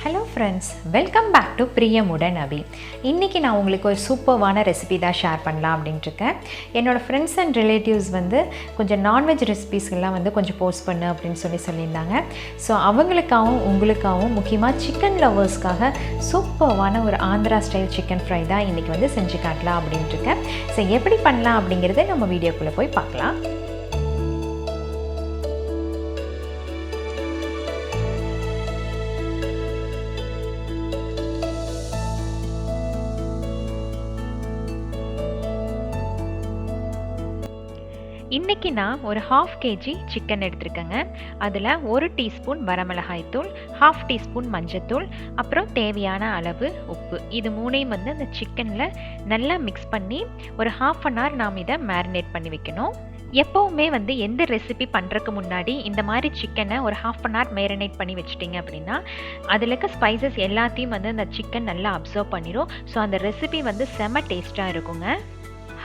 Hello friends, welcome back to Priyamudan Abi. இன்றைக்கி நான் உங்களுக்கு ஒரு சூப்பர்வான ரெசிபி தான் ஷேர் பண்ணலாம் அப்படின்ட்டு இருக்கேன். என்னோடய ஃப்ரெண்ட்ஸ் அண்ட் ரிலேட்டிவ்ஸ் கொஞ்சம் நான்வெஜ் ரெசிபீஸ்கெல்லாம் கொஞ்சம் போஸ்ட் பண்ணு அப்படின்னு சொல்லியிருந்தாங்க. ஸோ அவங்களுக்காகவும் உங்களுக்காகவும் முக்கியமாக சிக்கன் லவர்ஸ்க்காக சூப்பர்வான ஒரு ஆந்திரா ஸ்டைல் சிக்கன் ஃப்ரை தான் இன்றைக்கி செஞ்சு காட்டலாம் அப்படின்ட்டு இருக்கேன். ஸோ எப்படி பண்ணலாம் அப்படிங்கிறத நம்ம வீடியோக்குள்ளே போய் பார்க்கலாம். இன்றைக்கி நான் ஒரு 1/2 kg சிக்கன் எடுத்துருக்கேங்க. அதில் 1 டீஸ்பூன் வரமிளகாய் தூள், 1/2 டீஸ்பூன் மஞ்சத்தூள், அப்புறம் தேவையான அளவு உப்பு, இது மூணையும் அந்த சிக்கனில் நல்லா மிக்ஸ் பண்ணி ஒரு 1/2 hour நாம் இதை மேரினேட் பண்ணி வைக்கணும். எப்போவுமே எந்த ரெசிபி பண்ணுறதுக்கு முன்னாடி இந்த மாதிரி சிக்கனை ஒரு 1/2 hour மேரினேட் பண்ணி வச்சிட்டிங்க அப்படின்னா அதில் இருக்க ஸ்பைசஸ் எல்லாத்தையும் அந்த சிக்கன் நல்லா அப்சர்வ் பண்ணிடும். ஸோ அந்த ரெசிபி செம டேஸ்ட்டாக இருக்குங்க.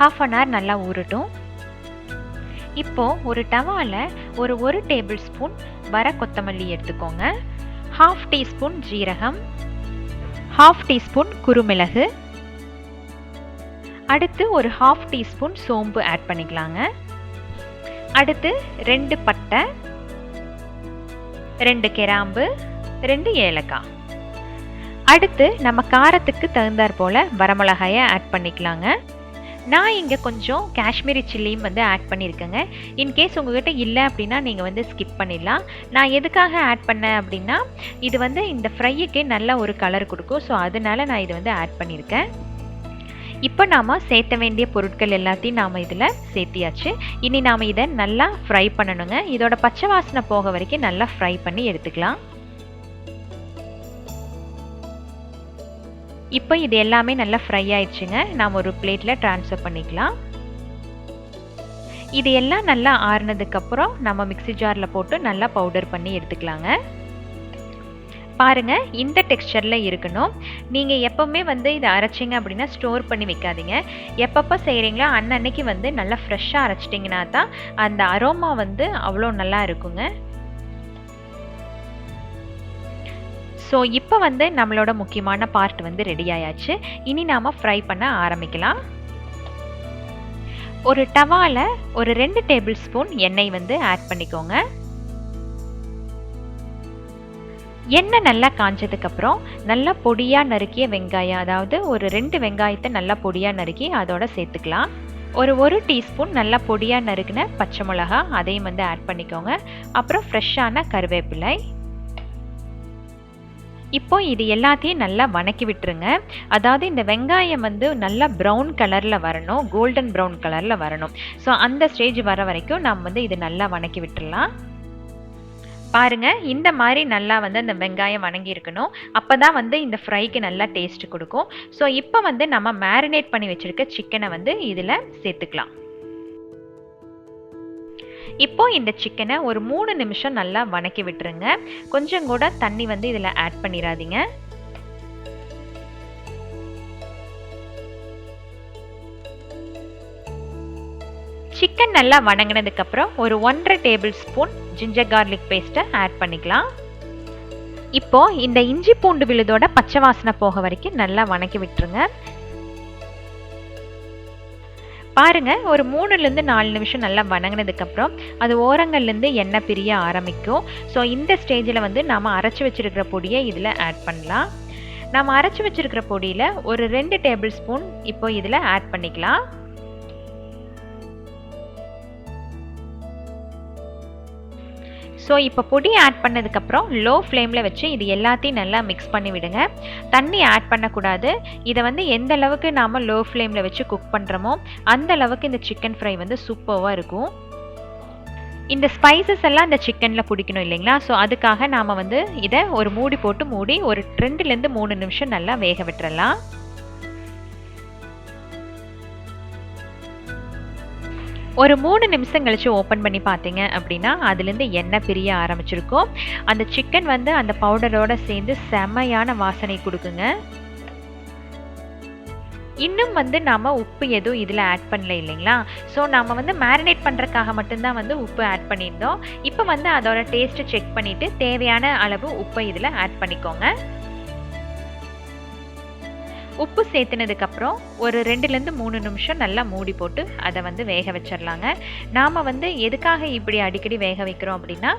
1/2 hour நல்லா ஊறட்டும். இப்போது ஒரு டவாவில் ஒரு டேபிள் ஸ்பூன் வர கொத்தமல்லி எடுத்துக்கோங்க, 1/2 டீஸ்பூன் ஜீரகம், 1/2 டீஸ்பூன் குருமிளகு, அடுத்து ஒரு 1/2 டீஸ்பூன் சோம்பு ஆட் பண்ணிக்கலாங்க. அடுத்து 2 பட்டை, 2 கிராம்பு, 2 ஏலக்காய். அடுத்து நம்ம காரத்துக்கு தகுந்தாற் போல் வரமிளகாயை ஆட் பண்ணிக்கலாங்க. நான் இங்கே கொஞ்சம் காஷ்மீரி சில்லியும் ஆட் பண்ணியிருக்கேங்க. இன்கேஸ் உங்கள்கிட்ட இல்லை அப்படின்னா நீங்கள் ஸ்கிப் பண்ணிடலாம். நான் எதுக்காக ஆட் பண்ணேன் அப்படின்னா இது இந்த ஃப்ரையுக்கு நல்ல ஒரு கலர் கொடுக்கும். ஸோ அதனால நான் இது ஆட் பண்ணியிருக்கேன். இப்போ நாம் சேர்த்த வேண்டிய பொருட்கள் எல்லாத்தையும் நாம் இதில் சேர்த்தியாச்சு. இனி நாம் இதை நல்லா ஃப்ரை பண்ணணுங்க. இதோட பச்சை வாசனை போக வரைக்கும் நல்லா ஃப்ரை பண்ணி எடுத்துக்கலாம். இப்போ இது எல்லாமே நல்லா ஃப்ரை ஆயிடுச்சுங்க. நாம் ஒரு பிளேட்டில் ட்ரான்ஸ்ஃபர் பண்ணிக்கலாம். இது எல்லாம் நல்லா ஆறுனதுக்கப்புறம் நம்ம மிக்ஸி ஜாரில் போட்டு நல்லா பவுடர் பண்ணி எடுத்துக்கலாங்க. பாருங்கள், இந்த டெக்ஸ்சரில் இருக்கணும். நீங்கள் எப்போவுமே இதை அரைச்சிங்க அப்படின்னா ஸ்டோர் பண்ணி வைக்காதீங்க. எப்பப்போ செய்கிறீங்களோ அன்னன்னைக்கு நல்லா ஃப்ரெஷ்ஷாக அரைச்சிட்டிங்கன்னா தான் அந்த அரோமா அவ்வளோ நல்லா இருக்குங்க. ஸோ இப்போ நம்மளோட முக்கியமான பார்ட் ரெடி ஆயாச்சு. இனி நாம் ஃப்ரை பண்ண ஆரம்பிக்கலாம். ஒரு டவாவில் ஒரு 2 டேபிள் ஸ்பூன் எண்ணெய் ஆட் பண்ணிக்கோங்க. எண்ணெய் நல்லா காஞ்சதுக்கப்புறம் நல்லா பொடியாக நறுக்கிய வெங்காயம், அதாவது ஒரு 2 வெங்காயத்தை நல்லா பொடியாக நறுக்கி அதோட சேர்த்துக்கலாம். ஒரு டீஸ்பூன் நல்லா பொடியாக நறுக்கின பச்சை மிளகா, அதையும் ஆட் பண்ணிக்கோங்க. அப்புறம் ஃப்ரெஷ்ஷான கருவேப்பிலை. இப்போ இது எல்லாத்தையும் நல்லா வணக்கி விட்டுருங்க. அதாவது இந்த வெங்காயம் நல்லா ப்ரௌன் கலரில் வரணும், கோல்டன் ப்ரௌன் கலரில் வரணும். ஸோ அந்த ஸ்டேஜ் வர வரைக்கும் நம்ம இது நல்லா வணக்கி விட்டுடலாம். பாருங்கள், இந்த மாதிரி நல்லா அந்த வெங்காயம் வணங்கி இருக்கணும். அப்போ தான் இந்த ஃப்ரைக்கு நல்லா டேஸ்ட் கொடுக்கும். ஸோ இப்போ நம்ம மேரினேட் பண்ணி வச்சுருக்க சிக்கனை இதில் சேர்த்துக்கலாம். இப்போ இந்த சிக்கனை ஒரு 3 நிமிஷம் நல்லா வணக்கி விட்டுருங்க. கொஞ்சம் கூட தண்ணி இதில் ஆட் பண்ணிடாதீங்க. சிக்கன் நல்லா வணங்கினதுக்கப்புறம் ஒரு 1/2 டேபிள் ஸ்பூன் ஜிஞ்சர் கார்லிக் பேஸ்ட்டை ஆட் பண்ணிக்கலாம். இப்போ இந்த இஞ்சி பூண்டு விழுதோட பச்சை வாசனை போக வரைக்கும் நல்லா வணக்கி விட்டுருங்க. பாருங்கள், ஒரு 3லேருந்து 4 நிமிஷம் நல்லா வணங்கினதுக்கப்புறம் அது ஓரங்கள்லேருந்து எண்ணெய் பிரிய ஆரம்பிக்கும். ஸோ இந்த ஸ்டேஜில் நாம் அரைச்சி வச்சுருக்கிற பொடியை இதில் ஆட் பண்ணலாம். நாம் அரைச்சி வச்சுருக்கிற பொடியில் ஒரு 2 டேபிள் ஸ்பூன் இப்போ இதில் ஆட் பண்ணிக்கலாம். ஸோ இப்போ பொடி ஆட் பண்ணதுக்கப்புறம் லோ ஃப்ளேமில் வச்சு இது எல்லாத்தையும் நல்லா மிக்ஸ் பண்ணி விடுங்க. தண்ணி ஆட் பண்ணக்கூடாது. இதை எந்த அளவுக்கு நாம் லோ ஃப்ளேமில் வச்சு குக் பண்ணுறோமோ அந்த அளவுக்கு இந்த சிக்கன் ஃப்ரை சூப்பராக இருக்கும். இந்த ஸ்பைசஸ் எல்லாம் இந்த சிக்கனில் பிடிக்கணும் இல்லைங்களா? ஸோ அதுக்காக நாம் இதை ஒரு மூடி போட்டு மூடி ஒரு 2லேருந்து 3 நிமிஷம் நல்லா வேக விட்டுறலாம். ஒரு 3 நிமிஷம் கழிச்சு ஓப்பன் பண்ணி பார்த்தீங்க அப்படின்னா அதுலேருந்து எண்ணெய் பிரிய ஆரம்பிச்சிருக்கும். அந்த சிக்கன் அந்த பவுடரோடு சேர்ந்து செமையான வாசனை கொடுக்குங்க. இன்னும் நாம் உப்பு எதுவும் இதில் ஆட் பண்ணல இல்லைங்களா? ஸோ நம்ம மேரினேட் பண்ணுறதுக்காக மட்டும்தான் உப்பு ஆட் பண்ணியிருந்தோம். இப்போ அதோட டேஸ்ட்டு செக் பண்ணிவிட்டு தேவையான அளவு உப்பை இதில் ஆட் பண்ணிக்கோங்க. உப்பு சேர்த்துனதுக்கப்புறம் ஒரு 2லேருந்து 3 நிமிஷம் நல்லா மூடி போட்டு அதை வந்து வேக வச்சிடலாங்க. நாம் வந்து எதுக்காக இப்படி அடிக்கடி வேக வைக்கிறோம் அப்படின்னா,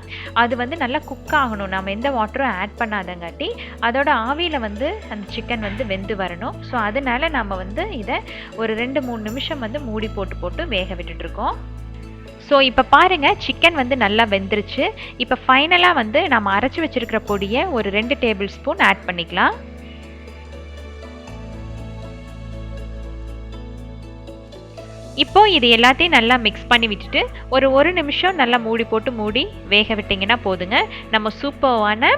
அது வந்து நல்லா குக் ஆகணும். நம்ம எந்த வாட்டரும் ஆட் பண்ணாதங்காட்டி அதோட ஆவியில் வந்து அந்த சிக்கன் வந்து வெந்து வரணும். ஸோ அதனால நம்ம வந்து இதை ஒரு 2-3 நிமிஷம் வந்து மூடி போட்டு வேக விட்டுட்ருக்கோம். ஸோ இப்போ பாருங்கள், சிக்கன் வந்து நல்லா வெந்துருச்சு. இப்போ ஃபைனலாக வந்து நம்ம அரைச்சி வச்சுருக்கிற பொடியை ஒரு 2 டேபிள் ஸ்பூன் ஆட் பண்ணிக்கலாம். இப்போ இது எல்லாத்தையும் நல்லா மிக்ஸ் பண்ணி விட்டுட்டு ஒரு நிமிஷம் நல்லா மூடி வேக விட்டிங்கன்னா போதுங்க. நம்ம சூப்பரான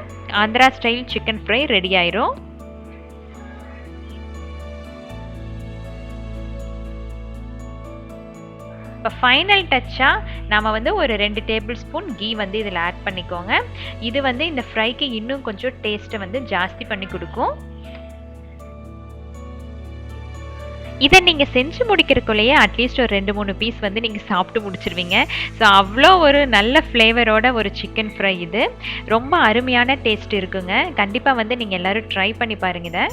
Andhra style chicken fry ready ஆயிரும். இப்போ ஃபைனல் டச்சாக நம்ம வந்து ஒரு 2 டேபிள் ஸ்பூன் கீ வந்து இதில் ஆட் பண்ணிக்கோங்க. இது வந்து இந்த ஃப்ரைக்கு இன்னும் கொஞ்சம் டேஸ்ட்டை வந்து ஜாஸ்தி பண்ணி கொடுக்கும். இதை நீங்கள் செஞ்சு முடிக்கிறக்குள்ளேயே அட்லீஸ்ட் ஒரு 2-3 பீஸ் வந்து நீங்கள் சாப்பிட்டு முடிச்சிருவீங்க. ஸோ அவ்வளோ ஒரு நல்ல ஃப்ளேவரோட ஒரு சிக்கன் ஃப்ரை இது. ரொம்ப அருமையான டேஸ்ட் இருக்குங்க. கண்டிப்பாக வந்து நீங்கள் எல்லோரும் ட்ரை பண்ணி பாருங்க இதை.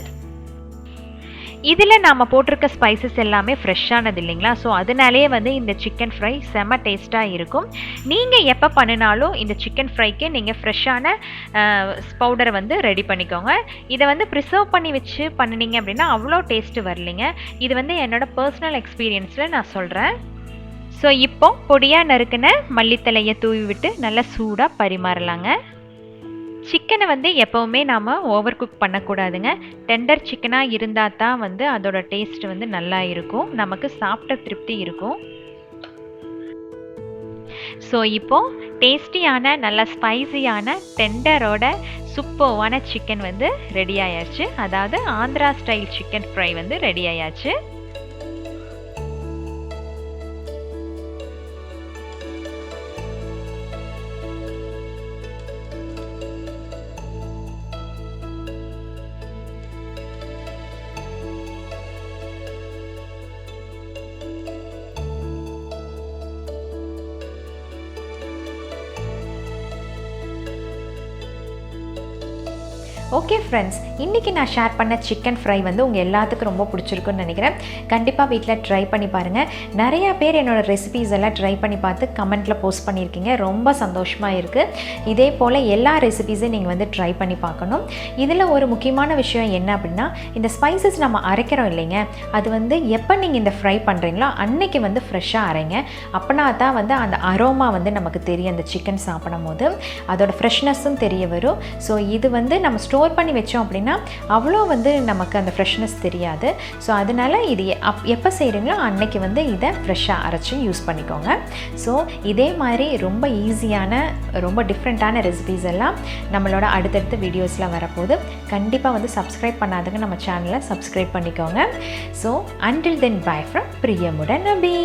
இதில் நாம் போட்டிருக்க ஸ்பைசஸ் எல்லாமே ஃப்ரெஷ்ஷானது இல்லைங்களா? ஸோ அதனாலே வந்து இந்த சிக்கன் ஃப்ரை செம்ம டேஸ்ட்டாக இருக்கும். நீங்கள் எப்போ பண்ணினாலும் இந்த சிக்கன் ஃப்ரைக்கு நீங்கள் ஃப்ரெஷ்ஷான பவுடரை வந்து ரெடி பண்ணிக்கோங்க. இதை வந்து ப்ரிசர்வ் பண்ணி வச்சு பண்ணினீங்க அப்படின்னா அவ்வளோ டேஸ்ட்டு வரலைங்க. இது வந்து என்னோடய பர்சனல் எக்ஸ்பீரியன்ஸில் நான் சொல்கிறேன். ஸோ இப்போ பொடியாக நறுக்கின மல்லித்தலையை தூவி விட்டு நல்லா சூடாக பரிமாறலாங்க. சிக்கனை வந்து எப்போவுமே நாம் ஓவர் குக் பண்ணக்கூடாதுங்க. டெண்டர் சிக்கனாக இருந்தால் தான் வந்து அதோட டேஸ்ட் வந்து நல்லா இருக்கும், நமக்கு சாப்பிட்ட திருப்தி இருக்கும். ஸோ இப்போது டேஸ்டியான நல்ல ஸ்பைசியான டெண்டரோட சூப்பர்வான சிக்கன் வந்து ரெடி ஆயாச்சு. அதாவது ஆந்திரா ஸ்டைல் சிக்கன் ஃப்ரை வந்து ரெடி ஆயாச்சு. ஓகே ஃப்ரெண்ட்ஸ், இன்றைக்கி நான் ஷேர் பண்ண சிக்கன் ஃப்ரை வந்து உங்கள் எல்லாத்துக்கும் ரொம்ப பிடிச்சிருக்குன்னு நினைக்கிறேன். கண்டிப்பாக வீட்டில் ட்ரை பண்ணி பாருங்கள். நிறையா பேர் என்னோடய ரெசிபீஸ் எல்லாம் ட்ரை பண்ணி பார்த்து கமெண்ட்டில் போஸ்ட் பண்ணியிருக்கீங்க. ரொம்ப சந்தோஷமாக இருக்குது. இதே போல் எல்லா ரெசிபீஸையும் நீங்கள் வந்து ட்ரை பண்ணி பார்க்கணும். இதில் ஒரு முக்கியமான விஷயம் என்ன அப்படின்னா, இந்த ஸ்பைசஸ் நம்ம அரைக்கிறோம் இல்லைங்க, அது வந்து எப்போ நீங்கள் இந்த ஃப்ரை பண்ணுறீங்களோ அன்னைக்கு வந்து ஃப்ரெஷ்ஷாக அரைங்க. அப்படின்னா தான் வந்து அந்த அரோமா வந்து நமக்கு தெரியும். அந்த சிக்கன் சாப்பிடும் போது அதோட ஃப்ரெஷ்னஸும் தெரிய வரும். ஸோ இது வந்து நம்ம ஸ்டோர் பண்ணி வச்சோம் அப்படின்னா அவ்வளோ வந்து நமக்கு அந்த ஃப்ரெஷ்னஸ் தெரியாது. ஸோ அதனால் இது எப்போ செய்கிறீங்களோ அன்னைக்கு வந்து இதை ஃப்ரெஷ்ஷாக அரைச்சி யூஸ் பண்ணிக்கோங்க. ஸோ இதே மாதிரி ரொம்ப ஈஸியான ரொம்ப டிஃப்ரெண்ட்டான ரெசிபீஸ் எல்லாம் நம்மளோட அடுத்தடுத்த வீடியோஸில் வரப்போது. கண்டிப்பாக வந்து சப்ஸ்கிரைப் பண்ணாதவங்க நம்ம சேனலை சப்ஸ்கிரைப் பண்ணிக்கோங்க. So until then, bye from Priyamudan Abhi.